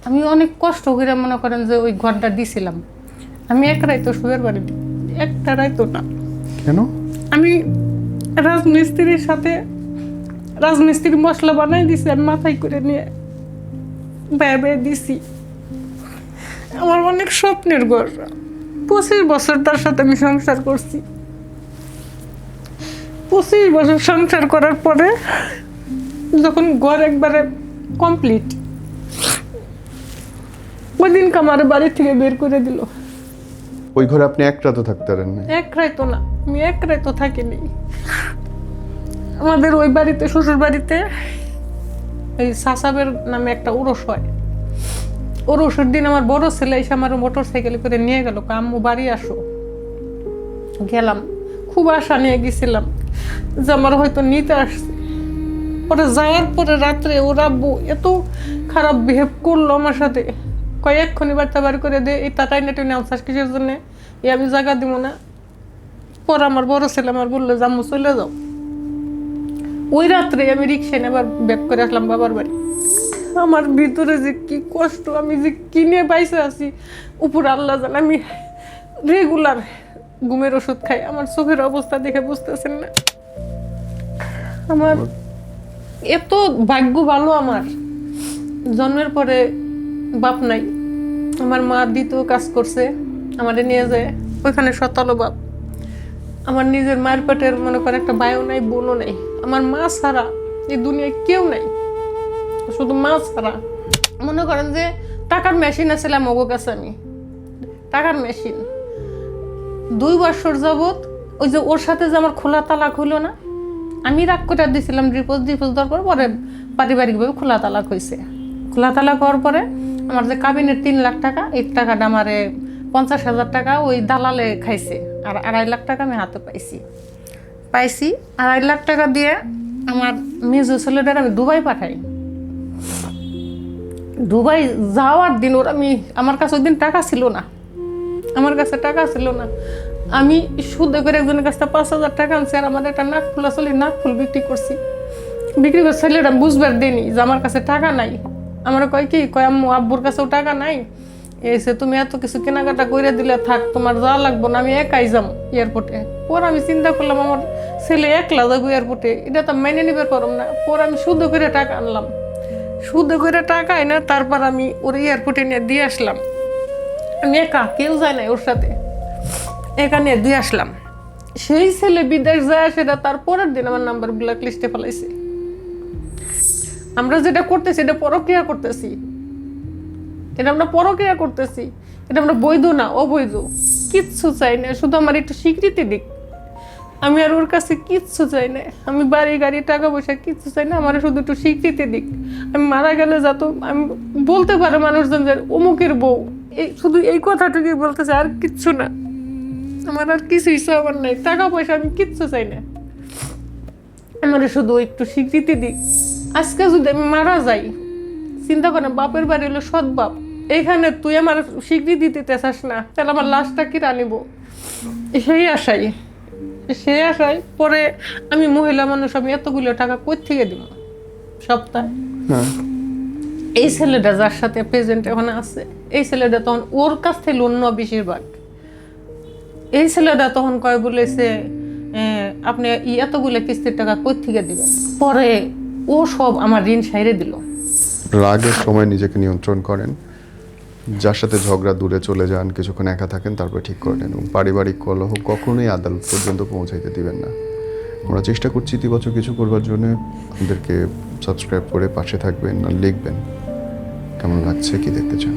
আমি অনেক কষ্ট করে মনে করেন যে ওই ঘরটা দিছিলাম। আমি এক রাইতো শুয়ের বাড়ি, একটা রাইতো না। কেন? আমি রাজমিস্ত্রির সাথে রাজমিস্ত্রি মশলা বানাই দিছি, আমি মাথায় করে নিয়ে ব্যয় দিছি। আমার অনেক স্বপ্নের ঘর, 25 বছর তার সাথে আমি সংসার করছি। 25 বছর সংসার করার পরে যখন ঘর একবারে কমপ্লিট, ওই দিনকে আমার বাড়ি থেকে বের করে দিল। ওই ঘরে আপনি এক রাতও থাকতে পারেন না? এক রাইতো না, আমি এক রাইতো থাকিনি। আমাদের ওই বাড়িতে, শ্বশুর বাড়িতে এই সাসাবের নামে একটা উরস হয়। উরসের দিন আমার বড় ছেলে এসে আমার মোটর সাইকেলে করে নিয়ে গেল, আম্মু বাড়ি আসো। গেলাম, খুব আশা নিয়ে গেছিলাম যে আমার হয়তো নিতে আসছে। পরে যাওয়ার পরে রাত্রে ওর আব্বু এত খারাপ বিহেভ করলো আমার সাথে, কয়েকক্ষণই বার্তা বার করে দে, এই টাকাই নেটে নেওয়া কিসের জন্যে, আমি জায়গা দিব না। পরে আমার বড় ছেলে আমার বললো যে আম্মু চলে যাও। ওই রাত্রে আমি রিক্সায় আবার ব্যাক করে আসলাম বাবার বাড়ি। আমার ভিতরে যে কি কষ্ট, আমি যে কিনে পাইছে আছি উপর আল্লাহ জানে। আমি রেগুলার ঘুমের ওষুধ খাই, আমার চোখের অবস্থা দেখে বুঝতেছেন না। আমার এত ভাগ্য ভালো, আমার জন্মের পরে বাপ নাই। আমার মা দ্বিতীয় কাজ করছে, আমাদের নিয়ে যায় ওইখানে শতালো বাপ। আমার নিজের মায়ের পেটের মনে করে একটা ভাইও নাই, বোনও নাই। আমার মা ছাড়া এই দুনিয়ায় কেউ নাই, শুধু মা ছাড়া। মনে করেন যে টাকার মেশিন আছিলাম ওগো কাছে, আমি টাকার মেশিন। 2 বছর যাবৎ ওই যে ওর সাথে যে আমার খোলা তালাক হইলো না, আমি রাগ করে দিয়েছিলাম ডিপোজ দেওয়ার পর, পরে পারিবারিকভাবে খোলা তালাক হয়েছে। খোলা তালাক হওয়ার পরে আমার যে কাবিনের 3 লাখ টাকা, এই টাকাটা আমারে 50,000 টাকা ওই দালালে খাইছে, আর 2.5 লাখ টাকা আমি হাতে পাইছি। 2.5 লাখ টাকা দিয়ে আমার মেজো ছেলেটার আমি দুবাই পাঠাই। দুবাই যাওয়ার দিন ওর আমার কাছে ওই দিন টাকা ছিল না, আমার কাছে টাকা ছিল না। আমি সুদে করে একজনের কাছে 5,000 টাকা আনছি, আর আমার একটা নাক ফুলা চলি নাক ফুল বিক্রি করছি। বিক্রি করে ছেলেটা বুঝবার দিইনি যে আমার কাছে টাকা নাই। আমার কয় কি, কয় আম্মু আব্বুর কাছেও টাকা নাই, এসে তুমি এত কিছু কেনাকাটা করে দিলে থাক, তোমার যাওয়া লাগবো না, আমি একাই যাম এয়ারপোর্টে। পর আমি চিন্তা করলাম আমার ছেলে একলা যাবো এয়ারপোর্টে, এটা তো মেনে নিতে পারলাম না। পর আমি সুদে করে টাকা আনলাম, সুদে করে টাকা এনে তারপর আমি ওর এয়ারপোর্টে নিয়ে দিয়ে আসলাম। আমি একা, কেউ যায় না ওর সাথে, একা নিয়ে দিয়ে আসলাম। সেই ছেলে বিদেশ যায়, সেটা তার পরের দিন আমার নাম্বার ব্ল্যাক লিস্টে ফেলাইছে। আমরা যেটা করতেছি এটা পরক্রিয়া করতেছি, এটা আমরা পরক্রিয়া করতেছি, এটা আমরা বৈধ না, অবৈধ কিচ্ছু চাই না, শুধু আমার একটু স্বীকৃতি দিক। আমি আর ওর কাছে কিচ্ছু চাই না, আমি বাড়ি গাড়ি টাকা পয়সা কিচ্ছু চাই না, আমার শুধু একটু স্বীকৃতি দিক। আমি মারা গেলে যাতে আমি বলতে পারে মানুষজন যে অমুকের বউ, এই শুধু এই কথাটুকুই বলতেছে, আর কিচ্ছু না। আমার আর কিছু ইচ্ছা আমার নাই, টাকা পয়সা আমি কিচ্ছু চাই না, আমার শুধু একটু স্বীকৃতি দিক। আজকে যদি আমি মারা যাই, চিন্তা করেন বাপের বাড়ি হলো সৎ বাপ, এইখানে তুই আমার স্বীকৃতি দিতে চাস না, তাহলে আমার লাশটা কি রানিব? সেই আশায় পরে আমি মহিলা মানুষ, আমি এতগুলো টাকা কই থেকে দিব সপ্তাহে? এই ছেলেটা যার সাথে প্রেজেন্ট ওখানে আছে, এই ছেলেটা তখন ওর কাছ থেকে লোন নেওয়া বেশিরভাগ। এই ছেলেটা তখন কয় বলেছে আপনি এতগুলো কিস্তির টাকা কই থেকে দিবেন? পরে ও সব আমার ঋণ সাইরে দিল। রাগের সময় নিজেকে নিয়ন্ত্রণ করেন, যার সাথে ঝগড়া দূরে চলে যান, কিছুক্ষণ একা থাকেন, তারপর ঠিক করে নেন। এবং পারিবারিক কলহ কখনোই আদালত পর্যন্ত পৌঁছাইতে দিবেন না। আমরা চেষ্টা করছি ইতিবাচক কিছু করবার জন্য। আমাদেরকে সাবস্ক্রাইব করে পাশে থাকবেন আর লিখবেন কেমন লাগছে, কি দেখতে চান।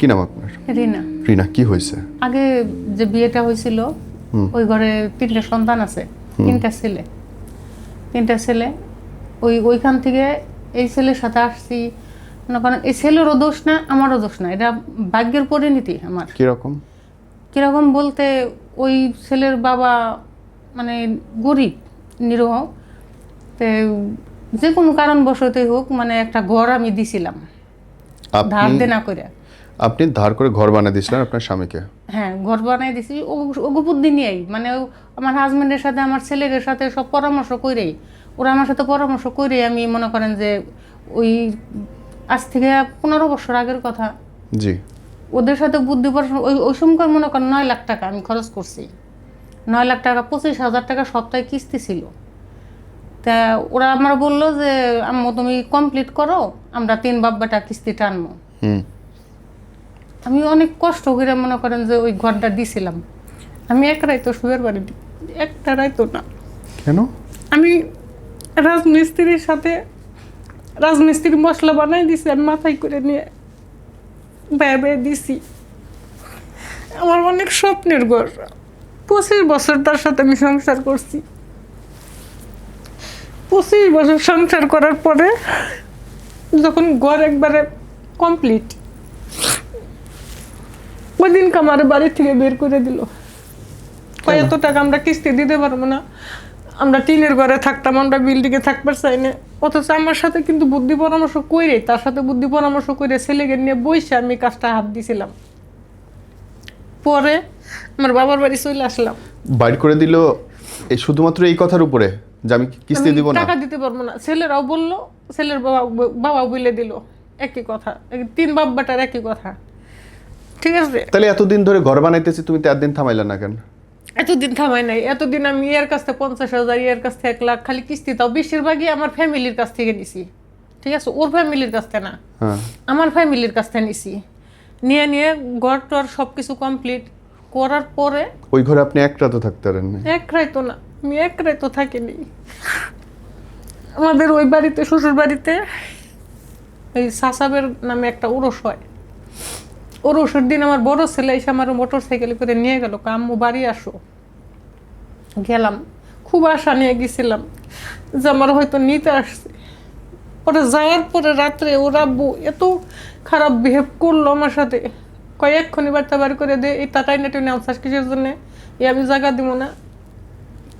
কি নাম আপনার? রিনা। রিনা, কি হয়েছে? আগে যে বিয়েটা হয়েছিল ওই ঘরে 3টা সন্তান আছে, 3টা ছেলে। ওইখান থেকে এই ছেলের সাথে আসছি, কারণ এই ছেলেরও দোষ না, আমারও দোষ না, এটা ভাগ্যের পরিণতি আমার। কিরকম বলতে, ওই ছেলের বাবা মানে গরিব নিরহ, তো যে কোনো কারণবশতই হোক, মানে একটা ঘর আমি দিছিলাম ধার দেনা করে। আপনি ধার করে ঘর বানিয়ে দিয়েছিলেন আপনার স্বামীকে? হ্যাঁ ঘর বানাই দিছি ওগো বুদ্ধি নিয়েই মানে আমার হাজবেন্ডের সাথে আমার ছেলের সাথে সব পরামর্শ করেই ওরা আমার সাথে পরামর্শ করেই আমি মনে করেন যে ওই আজ থেকে 15 বছর আগের কথা জি। ওদের সাথে বুদ্ধি পড়াশোনা ওই সময় মনে করেন 9 লাখ টাকা আমি খরচ করছি। 9 লাখ টাকা 25,000 টাকা সপ্তাহে কিস্তি ছিল। তা ওরা আমার বললো যে আম্মু তুমি কমপ্লিট করো, আমরা 3 বাপ বেটা কিস্তি টানবো। আমি অনেক কষ্ট করে মনে করেন যে ওই ঘরটা দিছিলাম। আমি এক রাইতো শুয়ের বাড়ি একটা রাইতো না। কেন? আমি রাজমিস্ত্রির সাথে রাজমিস্ত্রি মশলা বানাই দিছি, আমি মাথায় করে নিয়ে ব্যয় দিছি। আমার অনেক স্বপ্নের ঘর, 25 বছর তার সাথে আমি সংসার করছি। 25 বছর সংসার করার পরে যখন ঘর একবারে কমপ্লিট, ওই দিনকে আমার বাড়ি থেকে বের করে দিল। এত টাকা আমরা কিস্তি দিতে পারবো না, আমরা টিনের ঘরে থাকতাম, আমরা বিল্ডিংয়ে থাকবার চাই না। অথচ আমার সাথে কিন্তু বুদ্ধি পরামর্শ করে, তার সাথে বুদ্ধি পরামর্শ করে ছেলেকে নিয়ে বসে আমি কাজটা হাত দিছিলাম। পরে আমার বাবার বাড়ি চলে আসলাম। বাইর করে দিল এই শুধুমাত্র এই কথার উপরে যে আমি কিস্তি দিব না, টাকা দিতে পারবো না। ছেলেরাও বললো, ছেলের বাবা বলে দিল একই কথা, 3 বাপ বেটার একই কথা। ঠিক আছে, তাহলে এতদিন ধরে ঘর বানাইতেছি, তুমি তো একদিন থামাইলা না কেন? এতদিন থামাই নাই। এতদিন আমি এর কাছ থেকে 50,000, এর কাছ থেকে 1 লাখ, খালি কিস্তি। তাও বেশিরভাগই আমার ফ্যামিলির কাছ থেকে নিছি। ঠিক আছে, ওর ফ্যামিলির কাছ থেকে না, আমার ফ্যামিলির কাছ থেকে নিছি। নিয়ে নিয়ে ঘর টর সব কিছু কমপ্লিট করার পরে ওই ঘরে আপনি এক রাতও থাকতে পারেন না? এক রাইতো না, আমি এক রাইতো থাকিনি। আমাদের ওই বাড়িতে, শ্বশুর বাড়িতে এই সাসাবের নামে একটা উরস হয়। উরসের দিন আমার বড় ছেলে এসে আমার মোটর সাইকেলে করে নিয়ে গেল, আম্মু বাড়ি আসো। গেলাম, খুব আশা নিয়ে গেছিলাম যে আমার হয়তো নিতে আসছে। পরে যাওয়ার পরে রাত্রে ওর আব্বু এত খারাপ বিহেভ করলো আমার সাথে, কয়েকক্ষণই বার্তা বাড়ি করে দে, এই টাটাই নেটে নেওয়া কিসের জন্যে, এই আমি জায়গা দিব না।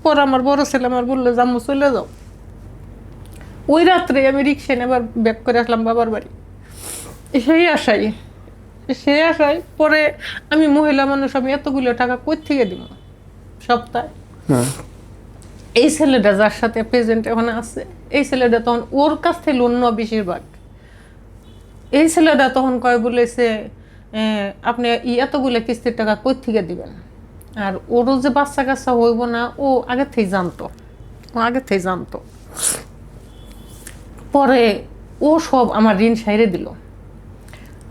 পরে আমার বড় ছেলে আমার বললো যে আম্মু চলে যাও। ওই রাত্রে আমি রিক্সা নিয়ে আবার ব্যাক করে আসলাম বাবার বাড়ি। সেই আশায় পরে আমি মহিলা মানুষ, আমি এতগুলো টাকা কই থেকে দিব সপ্তাহে। এই ছেলেটা যার সাথে প্রেজেন্ট ওখানে আছে, এই ছেলেটা তখন ওর কাছ থেকে লোন নেওয়া বেশিরভাগ। এই ছেলেটা তখন কয় বলেছে আপনি এতগুলো কিস্তির টাকা কই থেকে দিবেন। আর ওরও যে বাচ্চা কাচ্চা হইব না, ও আগে থেকে জানতো। পরে ও সব আমার ঋণ সাইরে দিল।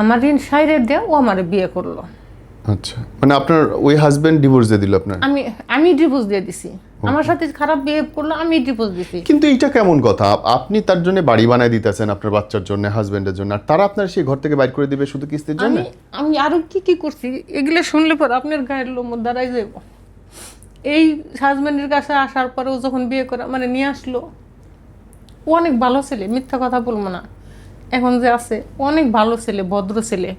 আমার ঋণ সাইরে দিয়ে ও আমার বিয়ে করলো। আচ্ছা, মানে আপনার ওই হাজবেন্ড ডিভোর্স দিয়ে দিল আপনার? আমি ডিভোর্স দিয়ে দিছি। আমার সাথে খারাপ বিহেভ করলো, আমি ডিভোর্স দিছি। কিন্তু এইটা কেমন কথা? আপনি তার জন্য বাড়ি বানাই দিতেছেন আপনার বাচ্চার জন্য, হাজবেন্ডের জন্য, আর তারা আপনার সেই ঘর থেকে বাইর করে দিবে শুধু কিস্তির জন্য? আমি আরো কি করছি এগুলো শুনলে পর আপনার গায়ের লোম দাঁড়াই যাব। এই হাজবেন্ডের কাছে আসার পরে ও যখন বিয়ে করে মানে নিয়ে আসলো, ও অনেক ভালো ছেলে, মিথ্যা কথা বলবো না। এখন যে আছে অনেক ভালো ছেলে, ভদ্র ছেলে।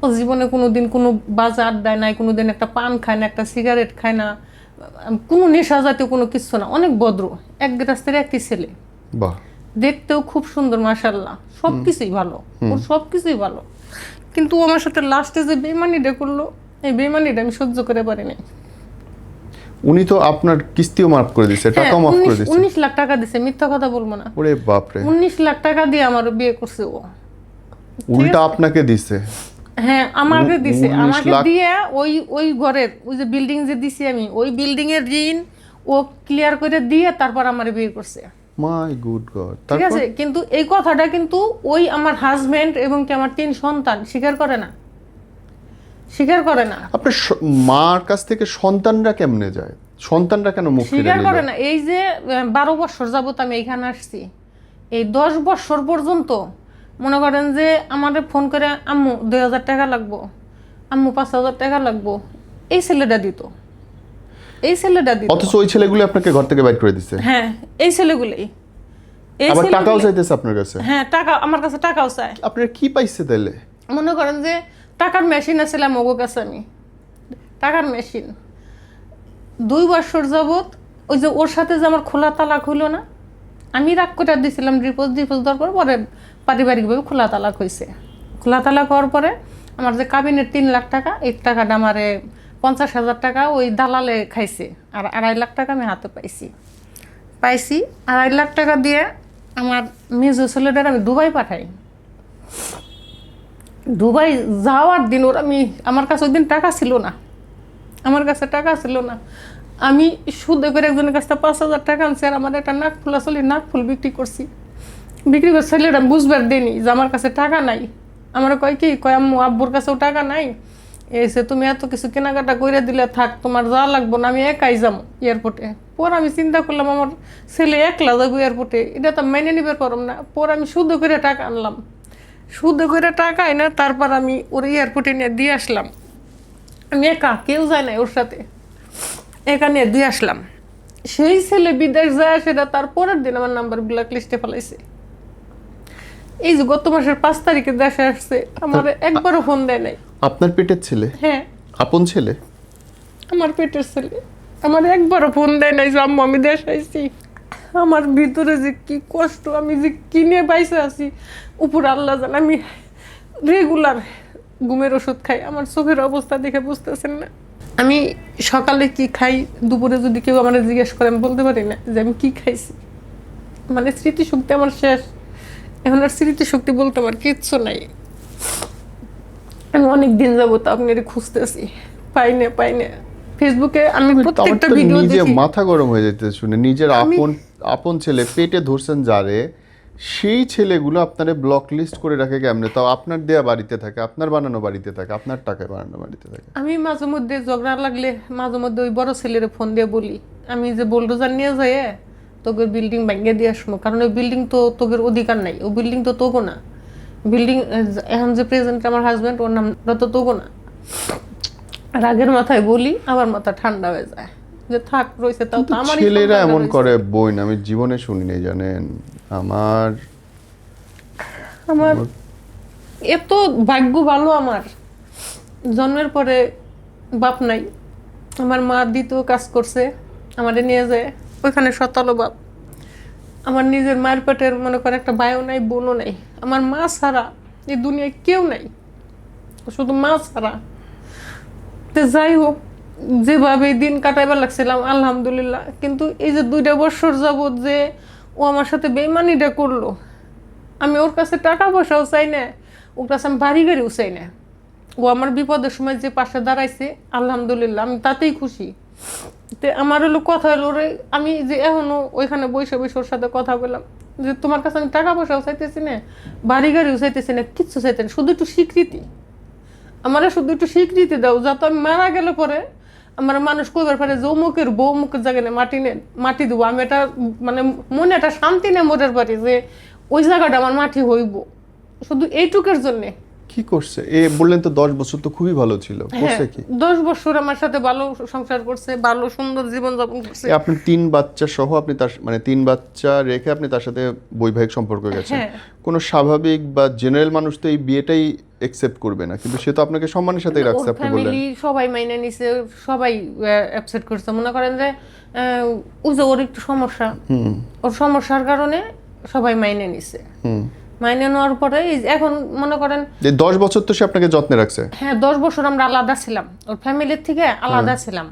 ও জীবনে কোনোদিন কোনো বাজে আড্ডায় নাই, কোনোদিন একটা পান খায় না, একটা সিগারেট খায় না, কোনো নেশা জাতীয় কোনো কিছু না। অনেক ভদ্র, এক রাস্তার একই ছেলে। বাহ, দেখতেও খুব সুন্দর, মাশাআল্লাহ, সবকিছুই ভালো, ওর সবকিছুই ভালো। কিন্তু ও আমার সাথে লাস্টে যে বেইমানিটা করলো, এই বেইমানিটা আমি সহ্য করে পারি নাই। উনি তো আপনার কিস্তিও মাফ করে দিয়েছে, টাকাও মাফ করে দিয়েছে। 19 লাখ টাকা দিছে, মিথ্যা কথা বলবো না। ওরে বাপ রে, 19 লাখ টাকা দিয়ে আমার বিয়ে করছে ও। উল্টা আপনাকে দিছে? হ্যাঁ, আমাকে দিছে। 19 আমাকে লাখ? দিয়ে ওই ঘরের ওই যে বিল্ডিং যে দিছি আমি, ওই বিল্ডিং এর ঋণ ও ক্লিয়ার করে দিয়ে তারপর আমার বিয়ে করছে। মাই গুড গড। ঠিক আছে, কিন্তু এই কথাটা কিন্তু ওই আমার হাজবেন্ড এবং কি আমার 3 সন্তান স্বীকার করে না। আপনার মার কাছ থেকে সন্তানরা কেমনে যায়? সন্তানরা কেন মুখ ফিরে স্বীকার নিল? করে না। এই যে 12 বছর যাবত আমি এখানে আসছি, এই 10 বছর পর্যন্ত মনে করেন যে আমাদের ফোন করে আম্মু 2,000 টাকা লাগবো, আম্মু 5,000 টাকা লাগবো, এই ছেলেটা দিত। অথচ ওই ছেলেগুলো আপনাকে ঘর থেকে বাইর করে দিছে? হ্যাঁ, এই ছেলেগুলোই। আবার টাকাও চাইতেছে আপনার কাছে? হ্যাঁ, টাকা আমার কাছে টাকাও চায়। আপনার কি পাইছে তাইলে? মনে করেন যে টাকার মেশিন আসছিলাম ওগো কাছে, আমি টাকার মেশিন। 2 বছর যাবত ওই যে ওর সাথে যে আমার খোলা তালাক হইলো না, আমি রাগ করে দিয়েছিলাম ডিভোর্স দেওয়ার পরে পারিবারিকভাবে খোলা তালাক হয়েছে। খোলা তালাক হওয়ার পরে আমার যে কাবিনের 3 লাখ টাকা, এই টাকাটা আমারে 50,000 টাকা ওই দালালে খাইছে, আর 2.5 লাখ টাকা আমি হাতে পাইছি। 2.5 লাখ টাকা দিয়ে আমার মেজো ছেলেটার আমি দুবাই পাঠাই। দুবাই যাওয়ার দিন ওর আমার কাছে ওই দিন টাকা ছিল না, আমি সুদে করে একজনের কাছ থেকে 5,000 টাকা আনছি, আর আমার একটা নাকফুল আসলে নাকফুল বিক্রি করে ছেলেটা বুঝবার দেনি যে আমার কাছে টাকা নাই। আমার কয় আম্মু আব্বুর কাছেও টাকা নাই, এসে তুমি এত কিছু কেনাকাটা করে দিলে থাক, তোমার যা লাগবো না, আমি একাই যাবো এয়ারপোর্টে। পর আমি চিন্তা করলাম আমার ছেলে একলা যাবো এয়ারপোর্টে, এটা তো মেনে নিবে পারম না। পর আমি সুদে করে টাকা আনলাম, এনে তারপর আমি ওর এয়ারপোর্টে নিয়ে দিয়ে আসলাম। আমি একা, কেউ যায় না ওর সাথে, একা নিয়ে দিয়ে আসলাম। সেই ছেলে বিদেশ যায়, সেটা তার পরের দিন আমার নাম্বার ব্ল্যাক লিস্টে ফেলাইছে। এই যে গত মাসের 5 তারিখে দেশে আসছে, আমার একবারও ফোন দেয় নাই। আপনার পেটের ছেলে? হ্যাঁ, আপন ছেলে? আমার পেটের ছেলে। আমার একবারও ফোন দেয় নাই যে আম্মু আমি দেশ আইছি। আমার ভিতরে যে কি কষ্ট, আমি যে কিনে বাইসে আছি উপর আল্লাহ জান। আমি রেগুলার ঘুমের ওষুধ খাই, আমার চোখের অবস্থা দেখে বুঝতেছেন না। আমি সকালে কি খাই, দুপুরে যদি কেউ আমার জিজ্ঞেস করে আমি বলতে পারি না যে আমি কি খাইছি। মানে স্মৃতিশক্তি আমার শেষ, এখন আর স্মৃতিশক্তি বলতে আমার কিচ্ছু নাই। আমি অনেক দিন যাবো তো আপনার খুঁজতেছি, পাই না। ফেসবুকে আমি প্রত্যেকটা ভিডিও নিজে দেখি। মাথা গরম হয়ে যেতে শুনে, নিজের আপন ছেলে পেটে ধরছেন যারে, সেই ছেলেগুলো আপনারে ব্লক লিস্ট করে রাখে কেমনে? তাও আপনার দেয়া বাড়িতে থাকে, আপনার বানানো বাড়িতে থাকে, আপনার টাকায় বানানো বাড়িতে থাকে। আমি মাঝে মধ্যে ঝগড়া লাগলে মাঝে মধ্যে ওই বড় ছেলের ফোন দিয়ে বলি আমি যে বোলডোজার নিয়ে যাই তোকে বিল্ডিং ভাঙিয়ে দিয়ে আসবো, কারণ ওই বিল্ডিং তো তোদের অধিকার নাই, ও বিল্ডিং তো তোগো না। বিল্ডিং এখন যে প্রেজেন্ট আমার হাজব্যান্ড, ওর নামটা তো তোগো না। রাগের মাথায় বলি, আবার মাথা ঠান্ডা হয়ে যায় যে থাক রয়েছে, তাও তো আমার ছেলেরা এমন করে বই না, আমি জীবনে শুনিনি জানেন। আমার এত ভাগ্য ভালো, আমার জন্মের পরে বাপ নাই। আমার মা দ্বিতীয় কাজ করছে, আমাদের নিয়ে যায় ওইখানে শতালো বাপ। আমার নিজের মায়ের পেটের মনে করে একটা ভাইও নাই, বোনও নাই। আমার মা ছাড়া এই দুনিয়ায় কেউ নাই, শুধু মা ছাড়া। তো যাই হোক, যেভাবে দিন কাটাইবার লাগছিলাম আলহামদুলিল্লাহ। কিন্তু এই যে 2 বছর যাবত যে ও আমার সাথে বেইমানিটা করলো, আমি ওর কাছে টাকা পয়সাও চাই না, ওর কাছে আমি বাড়ি গাড়িও চাই না। ও আমার বিপদের সময় যে পাশে দাঁড়াইছে আলহামদুলিল্লাহ, আমি তাতেই খুশি। তো আমার হলো কথা হলো, ওরে আমি যে এখনো ওইখানে বসে ওর সাথে কথা বললাম যে তোমার কাছে আমি টাকা পয়সাও চাইতেছি না, বাড়ি গাড়িও চাইতেছি না, কিচ্ছু চাইতে না, শুধু একটু স্বীকৃতি। আমারে শুধু একটু স্বীকৃতি দাও, যাতে আমি মারা গেলে পরে আমার মানুষ কইবার পারে যে অমুকের বউ অমুকের জায়গায় মাটি দেবো। আমি এটা মানে মনে একটা শান্তি নেই মনের পারি যে ওই জায়গাটা আমার মাটি হইব, শুধু এইটুকের জন্যে। কি করছে? বললেন তো 10 বছর তো খুবই ভালো ছিল, করছে কি? 10 বছর আমার সাথে ভালো সংসার করছে, ভালো সুন্দর জীবন যাপন করছে। আপনার 3 বাচ্চা সহ আপনি তার মানে 3 বাচ্চা রেখে আপনি তার সাথে বৈবাহিক সম্পর্ক গেছেন। কোনো স্বাভাবিক বা জেনারেল মানুষ তো এই বিয়েটাই একসেপ্ট করবে না, কিন্তু সে তো আপনাকে সম্মানের সাথেই রাখছে। আপনি বললেন ফ্যামিলি সবাই মাইনে নিছে, সবাই অ্যাকসেপ্ট করছে। মনে করেন যে ওই যে ওর একটু সমস্যা, ওর সমস্যার কারণে সবাই মাইনে নিছে। মাইনে নেওয়ার পরে এখন মনে করেন 10 বছর তো সে আপনাকে যত্নে রাখছে। হ্যাঁ, 10 বছর আমরা আলাদা ছিলাম, ওর ফ্যামিলির থেকে আলাদা ছিলাম।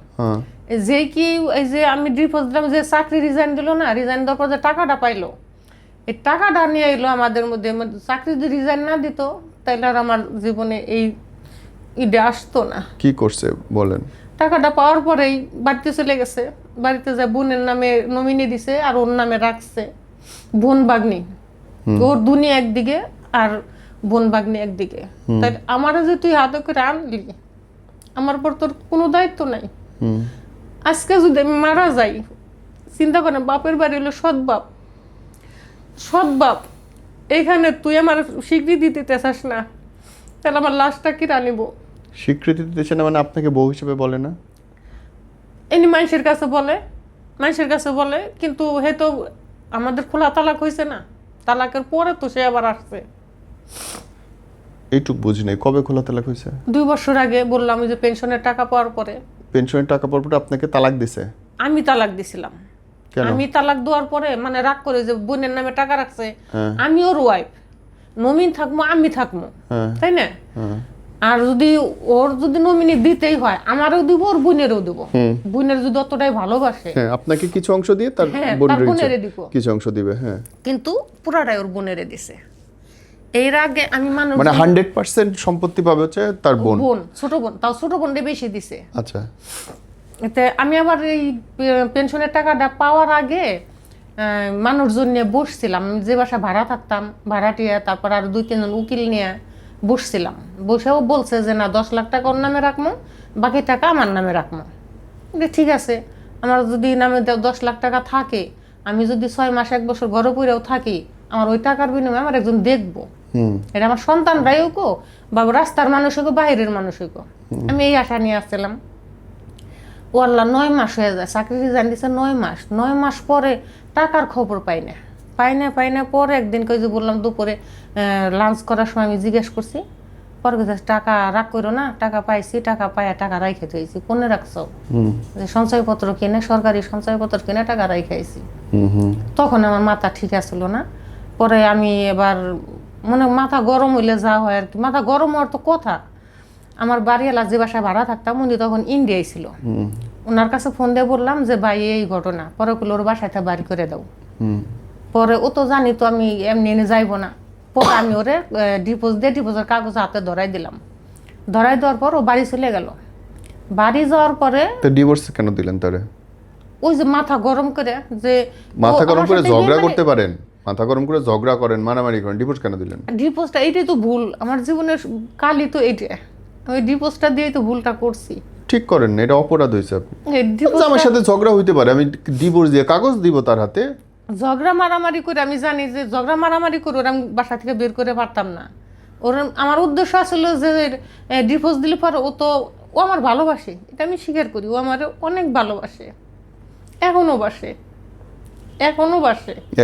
যে কি এই যে আমি ডিভোর্স দিলাম, যে চাকরি রিজাইন দিল না, রিজাইন দেওয়ার পর যে টাকাটা পাইলো, এই টাকাটা নিয়ে এলো আমাদের মধ্যে। চাকরি যদি রিজাইন না দিত তাহলে আর আমার জীবনে এই ইডে আসতো না। কি করছে বলেন? টাকাটা পাওয়ার পরেই বাড়িতে চলে গেছে, বাড়িতে যা বোনের নামে নমিনি দিছে আর ওর নামে রাখছে বোন বাগনি। ওর দুনিয়া একদিকে আর বোন বাগনি একদিকে। তাই আমারও যে তুই হাতে করে আনলি, আমার পর তোর কোনো দায়িত্ব নাই। আজকে যদি আমি মারা যাই, চিন্তা করেন বাপের বাড়ি হলো সৎ বাপ, এইখানে তুই আমার স্বীকৃতি দিতে চাস না, তাহলে আমার লাশটা কি রানিব? স্বীকৃতি দিতেছে না মানে আপনাকে বউ হিসেবে বলে না? এনি মানুষের কাছে বলে, কিন্তু হয়তো আমাদের খোলা তালাক হয়েছে না, তালাকের পরে তো সে আবার আসছে। এইটুক বুঝি নাই, কবে খোলা তালাক হয়েছে? 2 বছর আগে বললাম যে পেনশনের টাকা পাওয়ার পরে। পেনশনের টাকা পাওয়ার পরে আপনাকে তালাক দিছে? আমি তালাক দিছিলাম। আমি তালাক দেওয়ার পরে মানে রাগ করে যে বোনের নামে টাকা রাখছে, আমি ওর ওয়াইফ, নমিন থাকবো, আমি থাকবো, তাই না? আর যদি ওর যদি নমিনি দিতেই হয় আমারও দিব ওর বোনেরও দিব, বোনের যদি অতটাই ভালোবাসে হ্যাঁ আপনাকে কিছু অংশ দিয়ে তার হ্যাঁ, তার বোনেরে বোনের দিব। কিছু অংশ দিবে। হ্যাঁ, কিন্তু পুরাটাই ওর বোনেরে দিছে। এর আগে আমি মানুষ মানে 100% সম্পত্তি পাবে হচ্ছে তার বোন। বোন, ছোট বোন, তাও ছোট বোনরে বেশি দিছে। আচ্ছা, এতে আমি আবার এই পেনশনের টাকাটা পাওয়ার আগে মানুষজন নিয়ে বসছিলাম, যে বাসা ভাড়া থাকতাম ভাড়াটিয়া, তারপর আর 2-3 জন উকিল নিয়ে বসছিলাম। বসেও বলছে যে না 10 লাখ টাকা ওর নামে রাখবো, বাকি টাকা আমার নামে রাখবো। ঠিক আছে, আমার যদি নামে 10 লাখ টাকা থাকে, আমি যদি 6 মাস 1 বছর ঘরে পড়েও থাকি, আমার ওই টাকার বিনিময়ে আমার একজন দেখবো। এটা আমার সন্তানরাই হোক বা রাস্তার মানুষ হোক বাইরের মানুষ হোক, আমি এই আশা নিয়ে আসছিলাম। ও আল্লাহ 9 মাস হয়ে যায়, চাকরি রিজাইন দিছে 9 মাস পরে টাকার খবর পাই না। পরে একদিন কই যে বললাম দুপুরে লাঞ্চ করার সময় আমি জিজ্ঞেস করছি, পরে কইছে টাকা রাখ করো না, টাকা পাইছি, টাকা পাইয়া টাকা রাইখে থইছি। কোনে রাখছো? যে সঞ্চয়পত্র কিনে, সরকারি সঞ্চয়পত্র কিনে টাকা রাইখাইছি। তখন আমার মাথা ঠিক আসছিল না। পরে আমি এবার মনে মাথা গরম হইলে যা হয় আর কি, মাথা গরম হওয়ার তো কথা। আমার বাড়িওয়ালা যে বাসায় ভাড়া থাকতাম উনি তখন ইন্ডিয়ায় ছিল, ওনার কাছে ফোন দিয়ে বললাম যে ভাই এই ঘটনা, পরে ওর বাসায় বাড়ি করে দাও। পরে ও তো জানি তো আমি এমনি এনে যাইবো না। পরে আমি ওরে ডিপোজিটের কাগজ হাতে ধরাই দিলাম। ধরাই দেওয়ার পর ও বাড়ি চলে গেল। বাড়ি যাওয়ার পরে তো ডিভোর্স কেন দিলেন তারে? ওই যে মাথা গরম করে, যে মাথা গরম করে ঝগড়া করতে পারেন, মাথা গরম করে ঝগড়া করেন, মারামারি করেন, ডিভোর্স কেন দিলেন? ডিভোর্সটা এইটাই তো ভুল, আমার জীবনের কালি তো এইটা। ওই ডিভোর্সটা দিয়েই তো ভুলটা করছি। ঠিক করেন না, এটা অপরাধ হয়েছে। এই ডিভোর্সটা আমার সাথে ঝগড়া হইতে পারে, আমি ডিভোর্স দিয়ে কাগজ দিব তার হাতে? ঝগড়া মারামারি করে আমি জানি যে ঝগড়া মারামারি করে ওরা আমি বাসা থেকে বের করে পারতাম না। ওর আমার উদ্দেশ্য আসলে যে ডিভোর্স দিলে পরে ও আমার ভালোবাসে, এটা আমি স্বীকার করি। ও আমার অনেক ভালোবাসে, এখনো বাসে।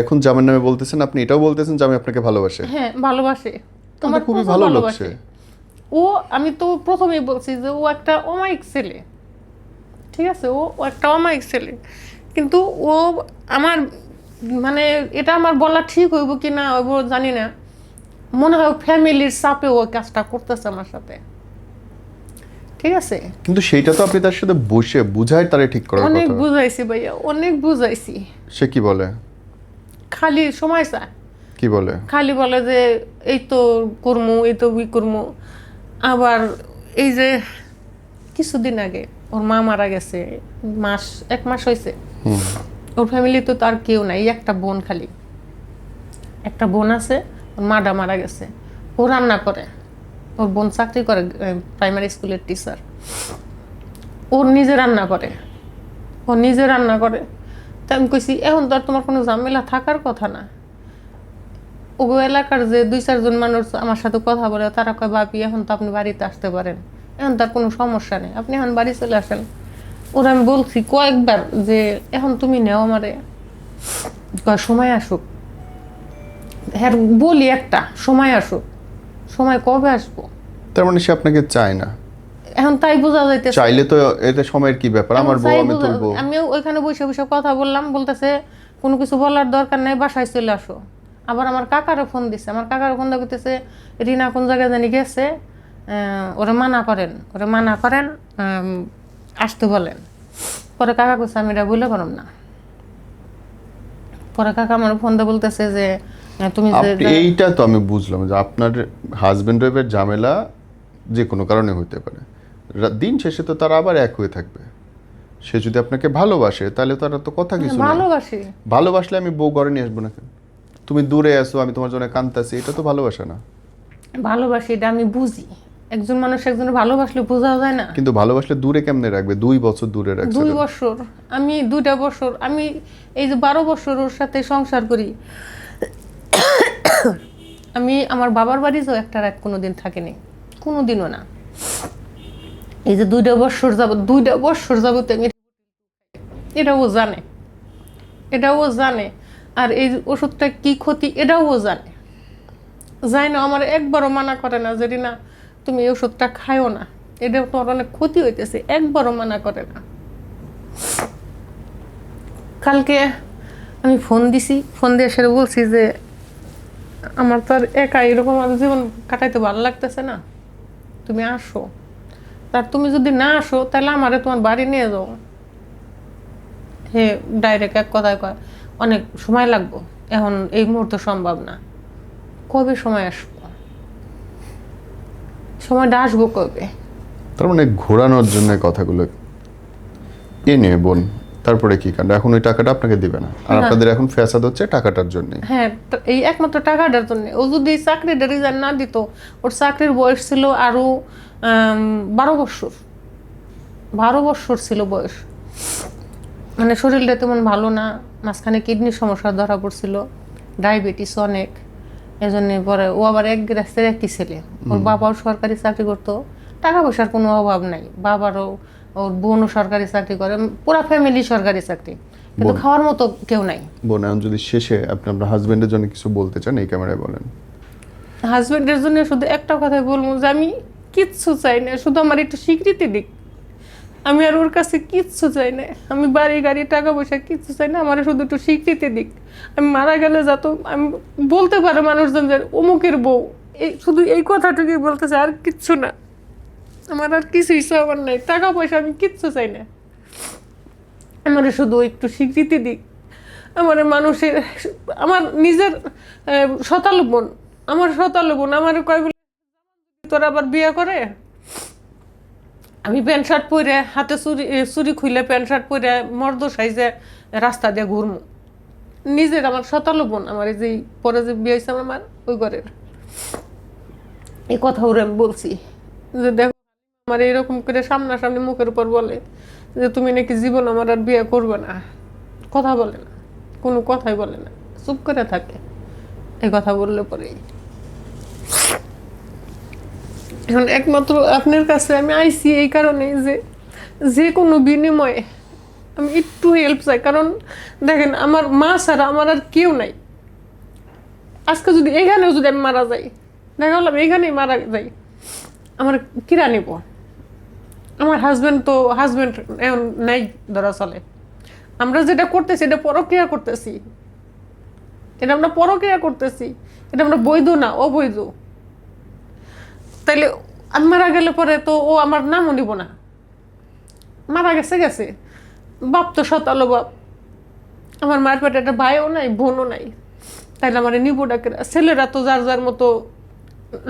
এখন জামাইয়ের নামে বলতেছেন, আপনি এটাও বলতেছেন যে আমি আপনাকে ভালোবাসে? হ্যাঁ ভালোবাসে, আমার খুবই ভালো লাগছে। ও আমি তো প্রথমেই বলছি যে ও একটা অমায়িক ছেলে, ঠিক আছে, ও একটা অমায়িক ছেলে। কিন্তু ও আমার মানে এটা আমার বলা ঠিক হইব কি না হইব জানি না, মনে হয় ফ্যামিলির চাপে ও কাজটা করতেছে আমার সাথে, ঠিক আছে। কিন্তু সেইটা তো আপনি তার সাথে বসে বুঝায় তারে ঠিক করার কথা। অনেক বুঝাইছি ভাইয়া, অনেক বুঝাইছি। সে কি বলে? খালি সময় চায়। কি বলে? খালি বলে যে এই তো করমু, এই তো করমু। আবার এই যে কিছুদিন আগে ওর মা মারা গেছে, 1 মাস হয়েছে। ওর ফ্যামিলি তো তার কেউ নাই, একটা বোন, খালি একটা বোন আছে। ওর মাটা মারা গেছে। ও রান্না করে, ওর বোন চাকরি করে প্রাইমারি স্কুলের টিচার। ওর নিজে রান্না করে। তা আমি কইছি এখন তো আর তোমার কোনো ঝামেলা থাকার কথা না। ওগো এলাকার যে 2-4 জন মানুষ আমার সাথে কথা বলে, তারা কয় বাপি এখন তো আপনি বাড়িতে আসতে পারেন, এখন তার কোনো সমস্যা নেই, আপনি এখন বাড়ি চলে আসেন। ওরা আমি বলছি কয়েকবার যে এখন তুমি নেও আমারে, কয় সময় আসুক। হ্যাঁ বলি একটা সময় আসুক, সময় কবে আসবো? তার মানে সে আপনাকে চায় না? এখন তাই বোঝা যাইতেছে। চাইলে তো এতে সময়ের কি ব্যাপার, আমার বউ আমি তুলবো। আমিও ওইখানে বসে কথা বললাম, বলতেছে কোনো কিছু বলার দরকার নেই, বাসায় চলে আসো। আবার আমার কাকারও ফোন দিছে, আমার কাকারও ফোন দিয়ে বলতেছে রিনা কোন জায়গায় জানি গেছে, ওরে মানা করেন আসতে বলেন। পরে কাকা কইছে আমি এটা বলে পারলাম না। পরে কাকা আমার ফোন দিয়ে বলতেছে যে তুমি এইটা তো আমি বুঝলাম যে আপনার হাজবেন্ড ওয়াইফের ঝামেলা যে কোনো কারণে হইতে পারে, দিন শেষে তো তারা আবার এক হয়ে থাকবে। সে যদি আপনাকে ভালোবাসে তাহলে তারা তো কথা কিছু না। ভালোবাসলে আমি বউ ঘরে নিয়ে আসবো না কেন? তুমি দূরে আসো, আমি তোমার জন্য কাঁদতেছি, এটা তো ভালোবাসা না? ভালোবাসি, এটা আমি বুঝি। একজন মানুষ একজনের ভালোবাসলে বোঝা যায় না। কিন্তু ভালোবাসলে দূরে কেমনে রাখবে? 2 বছর দূরে রাখছে। 2 বছর, আমি 2টা বছর, আমি এই যে 12 বছর ওর সাথে সংসার করি। আমি আমার বাবার বাড়িতেও একটা রাত কোনোদিন থাকিনি, কোনোদিনও না। এই যে 2টা বছর যাবত আমি, এটাও জানে। আর এই ওষুধটা কি ক্ষতি এটাও জানে। না আমার একবারও মানা করে না যে না তুমি এই ওষুধটা খাইও না, এটা তোমার অনেক ক্ষতি হইতেছে, একবারও মানা করে না। কালকে আমি ফোন দিয়ে সেটা বলছি যে আমার তো আর একা এরকম জীবন কাটাইতে ভালো লাগতেছে না, তুমি আসো, আর তুমি যদি না আসো তাহলে আমারে তোমার বাড়ি নিয়ে যাও। হে ডাইরেক্ট এক কথায় কয় অনেক সময় লাগবো, এখন এই মুহূর্তে সম্ভব না। কবে সময় আসবো? সময়টা আসবো কবে? তার মানে ঘোরানোর জন্য কথাগুলো এনে বোন, তারপরে কি কাণ্ড? এখন ওই টাকাটা আপনাকে দিবে না, আর আপনাদের এখন ফ্যাসাদ হচ্ছে টাকাটার জন্য। হ্যাঁ, এই একমাত্র টাকাটার জন্য। ও যদি এই চাকরিটা রিজাইন না দিত, ওর চাকরির বয়স ছিল আরো 12 বছর। 12 বছর ছিল বয়স। মানে শরীরটা তেমন ভালো না, মাঝখানে কিডনির সমস্যা ধরা পড়ছিল, ডায়াবেটিস অনেক। এজন্য পরে ও আবার এক গ্রাসের একই ছেলে। ওর বাবাও সরকারি চাকরি করতো, টাকা পয়সার কোনো অভাব নাই। বাবারও, ওর বোনও সরকারি চাকরি করে, পুরা ফ্যামিলি সরকারি চাকরি, কিন্তু খাওয়ার মতো কেউ নাই। বোন, এখন যদি শেষে আপনি আপনার হাজবেন্ডের জন্য কিছু বলতে চান, এই ক্যামেরায় বলেন। হাজবেন্ডের জন্য শুধু একটা কথাই বলবো যে আমি কিচ্ছু চাই না, শুধু আমার একটু স্বীকৃতি দিক। আমি আর ওর কাছে কিচ্ছু চাই না, আমি বাড়ি গাড়ি টাকা পয়সা কিচ্ছু চাই না, আমার শুধু একটু স্বীকৃতি দিক। আমি মারা গেলে যাতে আমি বলতে পারে মানুষজন যে অমুকের বউ, এই শুধু এই কথাটুকুই বলতে চাই, আর কিচ্ছু না। আমার আর কিছুই চাওয়ার নাই, টাকা পয়সা আমি কিচ্ছু চাই না। আমার শুধু একটু স্বীকৃতি দিক। আমার মানুষের, আমার নিজের শতালু বোন, আমার কয় বলে তোর আবার বিয়ে করে, আমি প্যান্ট শার্ট পরে হাতে চুরি খুলে প্যান্ট শার্ট পরে মর্দ সাইজে রাস্তা দিয়ে ঘুরমু। নিজের আমার শতালু বোন, আমার এই যে পরে যে বিয়ে হয়েছে আমার ওই ঘরের, এই কথা ওরে আমি বলছি যে দেখো আমার এইরকম করে সামনাসামনি মুখের উপর বলে যে তুমি নাকি জীবন আমার আর বিয়ে করবে না। কথা বলে না, কোনো কথাই বলে না, চুপ করে থাকে। এই কথা বললে পরেই এখন একমাত্র আপনার কাছে আমি আইছি এই কারণে যে যে কোনো বিনিময়ে আমি একটু হেল্প চাই। কারণ দেখেন আমার মা ছাড়া আমার আর কেউ নাই। আজকে যদি এখানেও যদি আমি মারা যাই, দেখা হলাম এখানেই মারা যাই, আমার কিরা নিব? আমার হাজব্যান্ড এখন নাই ধরা চলে। আমরা যেটা করতেছি এটা পরক্রিয়া করতেছি, এটা আমরা পরক্রিয়া করতেছি, এটা আমরা বৈধ না, অবৈধ। তাইলে আমি মারা গেলে পরে তো ও আমার নামও নিব না। মারা গেছে গেছে, বাপ তো শতালো বাপ, আমার মায়ের পেটে একটা ভাইও নাই, বোনও নাই, তাইলে আমার নিব ডাকে। ছেলেরা তো যার যার মতো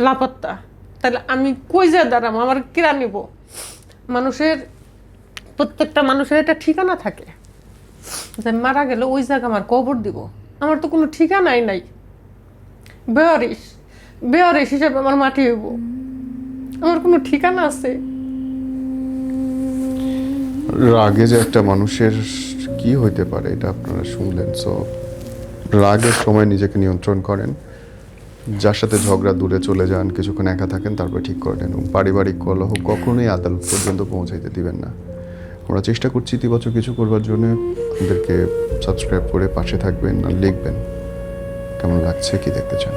লাপাত্তা, তাহলে আমি কই যা দাঁড়াম? আমার কিরা নিব? মানুষের, প্রত্যেকটা মানুষের একটা ঠিকানা থাকে, যে মারা গেলে ওই জায়গা আমার কবর দিব। আমার তো কোনো ঠিকানাই নাই। বেয়ারিশ হিসেবে আমার মাটি হইব, আমার কোনো ঠিকানা আছে? রাগে যে একটা মানুষের কি হইতে পারে এটা আপনারা শুনলেন। সো রাগের সময় নিজেকে নিয়ন্ত্রণ করেন, যার সাথে ঝগড়া দূরে চলে যান, কিছুক্ষণ একা থাকেন, তারপরে ঠিক করে নেন। এবং পারিবারিক কলহ কখনোই আদালত পর্যন্ত পৌঁছাইতে দিবেন না। আমরা চেষ্টা করছি ইতিবাচক কিছু করবার জন্য। আমাদেরকে সাবস্ক্রাইব করে পাশে থাকবেন আর লিখবেন কেমন লাগছে, কি দেখতে চান।